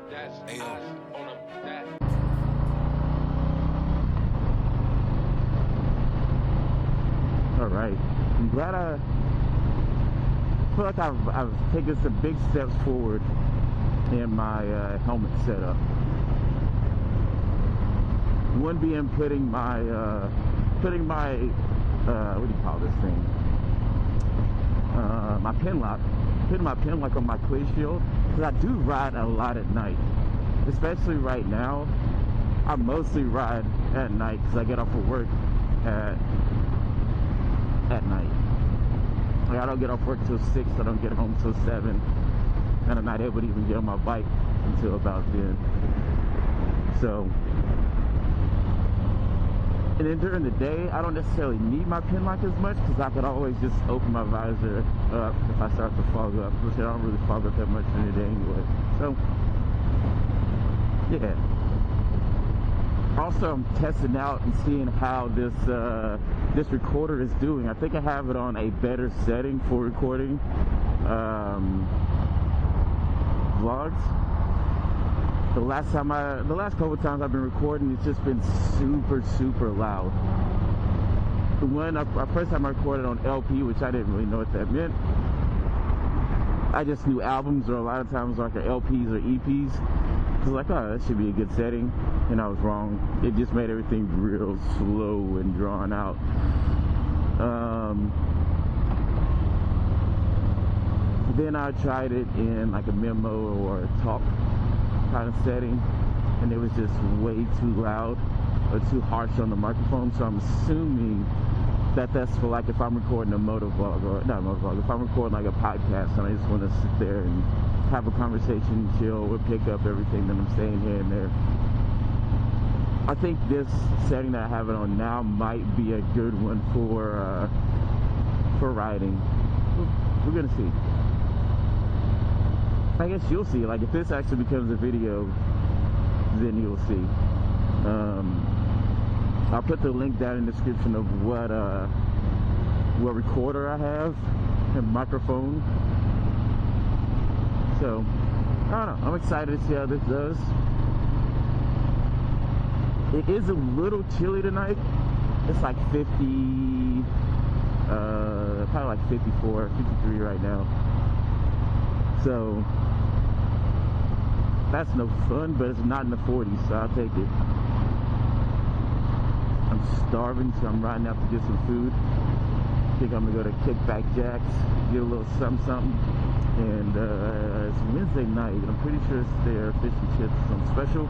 That's us on that. All right, I'm glad I feel like I've taken some big steps forward in my helmet setup. One being putting my what do you call this thing? My pin lock. Putting my pin lock on my quid shield, because I do ride a lot at night. Especially right now, I mostly ride at night because I get off of work at night. Like, I don't get off work till 6, I don't get home till 7, and I'm not able to even get on my bike until about then. So, and then during the day, I don't necessarily need my pin lock as much because I could always just open my visor up if I start to fog up, which I don't really fog up that much during the day anyway. So, yeah. Also, I'm testing out and seeing how this recorder is doing. I think I have it on a better setting for recording vlogs. The last couple of times I've been recording, it's just been super loud. Our first time I recorded on LP, which I didn't really know what that meant. I just knew albums, or a lot of times like LPs or EPs. I was like, oh, that should be a good setting, and I was wrong. It just made everything real slow and drawn out. Then I tried it in like a memo or a talk kind of setting, and it was just way too loud or too harsh on the microphone. So I'm assuming that that's for like if I'm recording a motovlog, or not a motovlog, if I'm recording like a podcast and I just want to sit there and have a conversation, chill, or pick up everything that I'm saying here and there. I think this setting that I have it on now might be a good one for riding. We're gonna see. I guess you'll see. Like, if this actually becomes a video, then you'll see. I'll put the link down in the description of what recorder I have and microphone. So, I don't know. I'm excited to see how this does. It is a little chilly tonight. It's like 50, probably like 54, 53 right now. So, that's no fun, but it's not in the 40s, so I'll take it. I'm starving, so I'm riding out to get some food. I think I'm gonna go to Kickback Jack's, get a little something. And it's Wednesday night, and I'm pretty sure it's their fish and chips on special.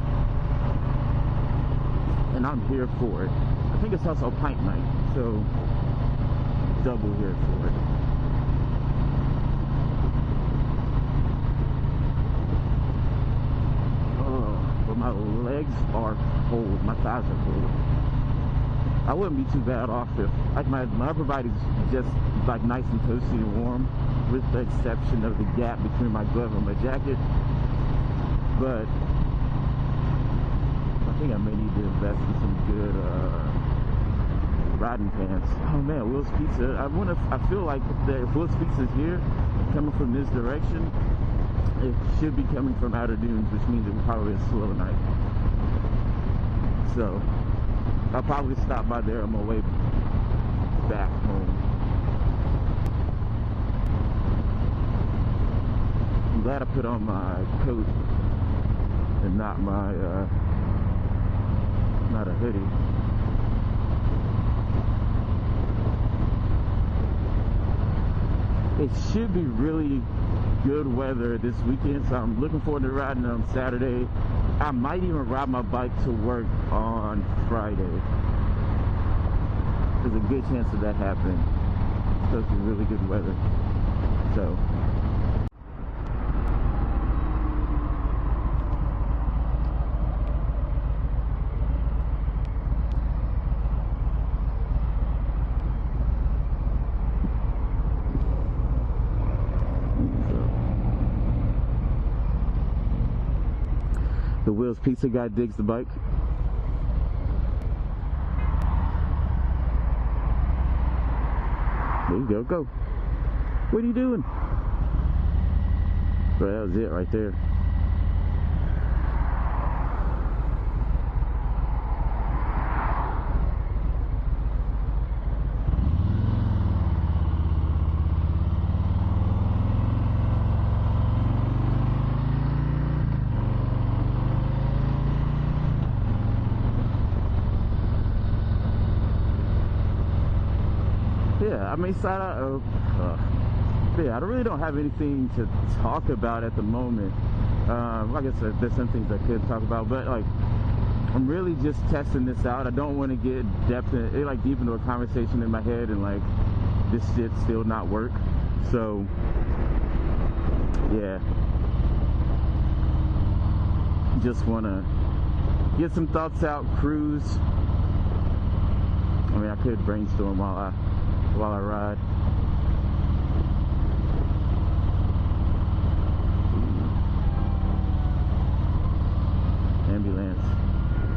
And I'm here for it. I think it's also pint night, so double here for it. But my legs are cold, my thighs are cold. I wouldn't be too bad off if, like, my upper body's just like nice and toasty and warm, with the exception of the gap between my glove and my jacket. But I think I may need to invest in some good riding pants. Oh man, Will's Pizza. I feel like if Will's Pizza is here, coming from this direction, it should be coming from Outer Dunes, which means it will probably be a slow night. So I'll probably stop by there on my way back home. I'm glad I put on my coat and not my not a hoodie. It should be really good weather this weekend, so I'm looking forward to riding on Saturday. I might even ride my bike to work on Friday. There's a good chance of that happening. It's supposed to be really good weather. So the Will's Pizza guy digs the bike. There you go, go. What are you doing? Well, that was it right there. yeah, I mean, yeah, I really don't have anything to talk about at the moment. Like I said, there's some things I could talk about, but like, I'm really just testing this out. I don't want to get deep into a conversation in my head and like this shit still not work. So yeah, just want to get some thoughts out, cruise. I mean, I could brainstorm while I ride. Ambulance.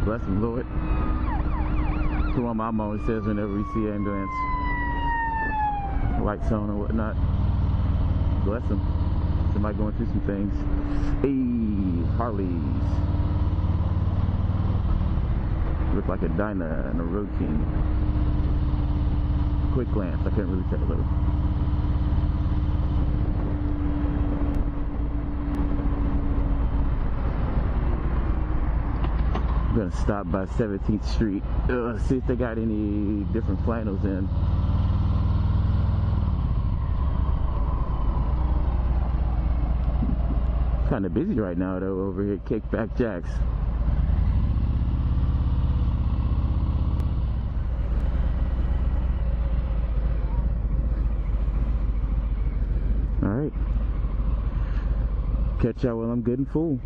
Bless him, Lord. That's what my mom always says whenever we see ambulance, lights on or whatnot. Bless him. Somebody going through some things. Hey, Harleys. Look like a diner and a Road King. Quick glance, I couldn't really tell though. I'm gonna stop by 17th Street, see if they got any different flannels in. Kind of busy right now though over here at Kickback Jacks. Alright, catch y'all while I'm good and full.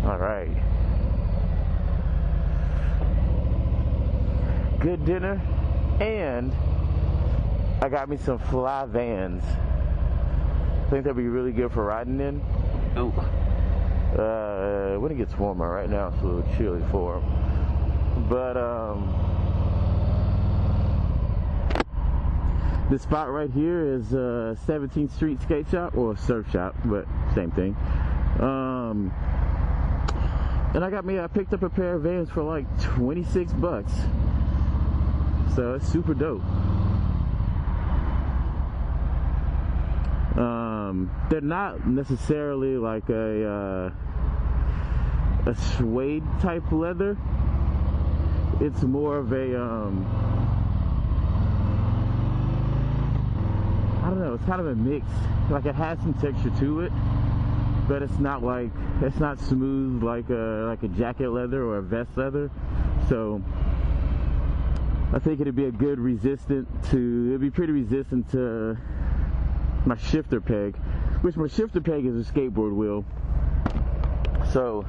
Alright, good dinner, and I got me some fly Vans. I think they'll be really good for riding in. Oh. When it gets warmer, right now it's a little chilly for them. But this spot right here is 17th Street Skate Shop, or Surf Shop, but same thing. And I picked up a pair of Vans for like 26 bucks. So it's super dope. They're not necessarily like a suede type leather. It's more of a I don't know, it's kind of a mix. Like it has some texture to it, but it's not smooth like a jacket leather or a vest leather. So I think it'd be a good it'd be pretty resistant to my shifter peg, which my shifter peg is a skateboard wheel. So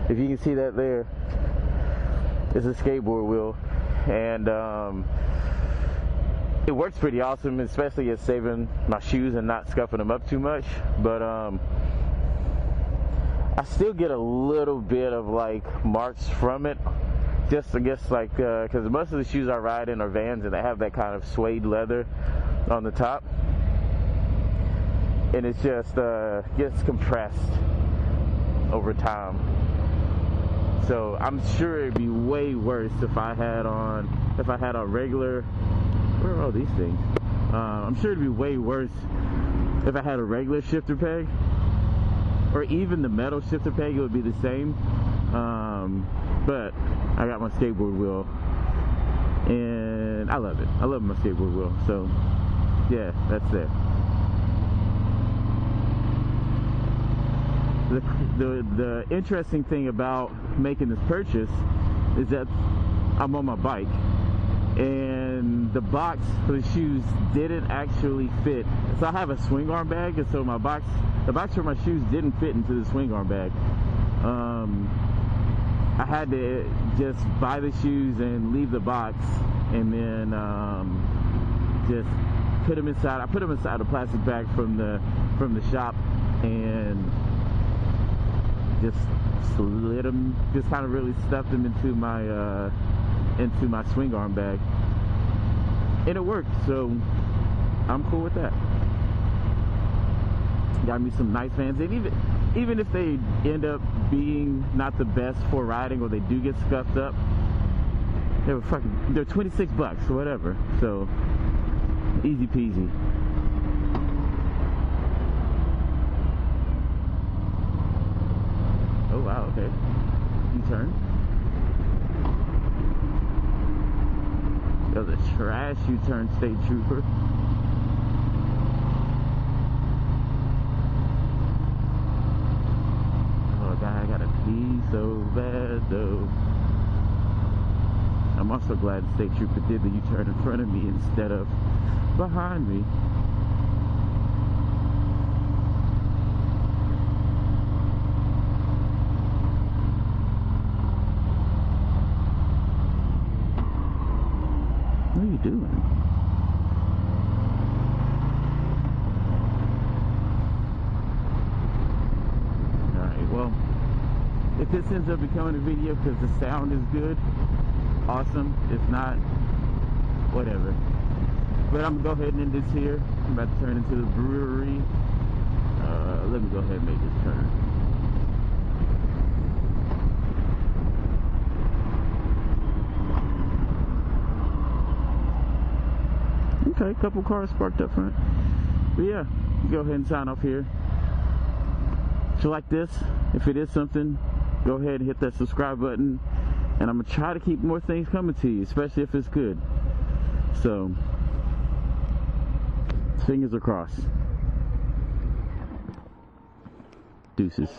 if you can see that there, it's a skateboard wheel, and it works pretty awesome, especially at saving my shoes and not scuffing them up too much. But I still get a little bit of like marks from it, just I guess like because most of the shoes I ride in are Vans, and they have that kind of suede leather on the top, and it's just gets compressed over time. So I'm sure it'd be way worse if I had on regular. Where are all these things? I'm sure it'd be way worse if I had a regular shifter peg, or even the metal shifter peg. It would be the same. But I got my skateboard wheel, and I love it. I love my skateboard wheel. So yeah, that's it. The interesting thing about making this purchase is that I'm on my bike, and the box for the shoes didn't actually fit. So I have a swing arm bag, and so the box for my shoes didn't fit into the swing arm bag. I had to just buy the shoes and leave the box, and then just put them inside. I put them inside a plastic bag from the shop, and just slid them, just kind of really stuffed them into my swing arm bag, and it worked. So I'm cool with that. Got me some nice Vans, and even if they end up being not the best for riding, or they do get scuffed up, they're 26 bucks or whatever. So easy peasy. Oh wow, okay. U-turn. That was a trash U-turn, state trooper. Oh god, I gotta pee so bad though. I'm also glad the state trooper did the U-turn in front of me instead of behind me. What are you doing? Alright, well, if this ends up becoming a video because the sound is good, awesome. If not, whatever. But I'm gonna go ahead and end this here. I'm about to turn into the brewery. Let me go ahead and make this turn. Okay, a couple cars parked up front. But yeah, go ahead and sign off here. If you like this, if it is something, go ahead and hit that subscribe button. And I'm going to try to keep more things coming to you, especially if it's good. So, fingers are crossed. Deuces.